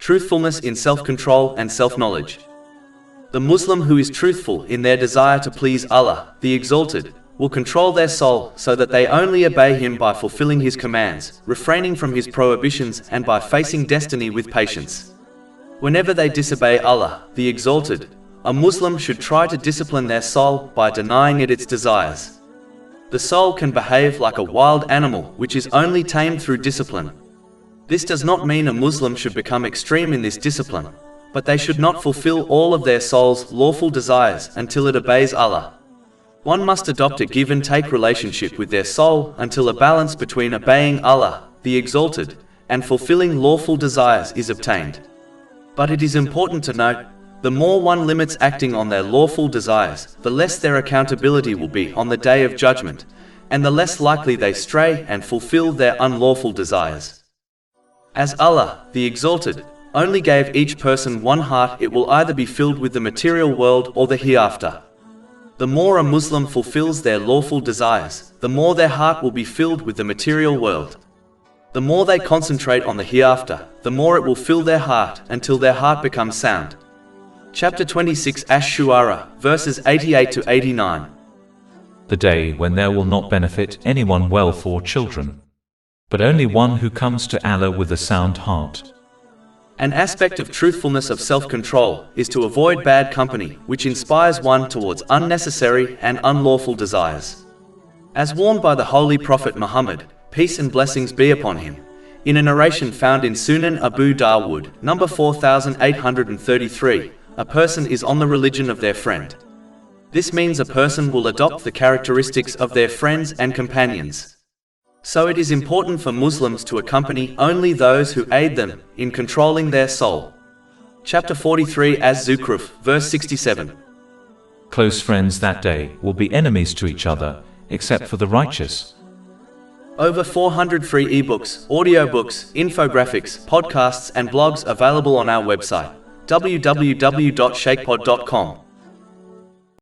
truthfulness in self-control and self-knowledge. The Muslim who is truthful in their desire to please Allah, the Exalted, will control their soul so that they only obey Him by fulfilling His commands, refraining from His prohibitions, and by facing destiny with patience. Whenever they disobey Allah, the Exalted, a Muslim should try to discipline their soul by denying it its desires. The soul can behave like a wild animal which is only tamed through discipline. This does not mean a Muslim should become extreme in this discipline, but they should not fulfill all of their soul's lawful desires until it obeys Allah. One must adopt a give-and-take relationship with their soul until a balance between obeying Allah, the Exalted, and fulfilling lawful desires is obtained. But it is important to note, the more one limits acting on their lawful desires, the less their accountability will be on the Day of Judgment, and the less likely they stray and fulfill their unlawful desires. As Allah, the Exalted, only gave each person one heart, it will either be filled with the material world or the hereafter. The more a Muslim fulfills their lawful desires, the more their heart will be filled with the material world. The more they concentrate on the hereafter, the more it will fill their heart until their heart becomes sound. Chapter 26 Ash-Shu'ara, verses 88 to 89. The day when there will not benefit anyone wealth or children, but only one who comes to Allah with a sound heart. An aspect of truthfulness of self-control is to avoid bad company, which inspires one towards unnecessary and unlawful desires. As warned by the Holy Prophet Muhammad, peace and blessings be upon him, in a narration found in Sunan Abu Dawud, number 4833, a person is on the religion of their friend. This means a person will adopt the characteristics of their friends and companions. So it is important for Muslims to accompany only those who aid them in controlling their soul. Chapter 43 Az-Zukhruf, verse 67. Close friends that day will be enemies to each other, except for the righteous. Over 400 free ebooks, audiobooks, infographics, podcasts and blogs available on our website, www.shaykhpod.com.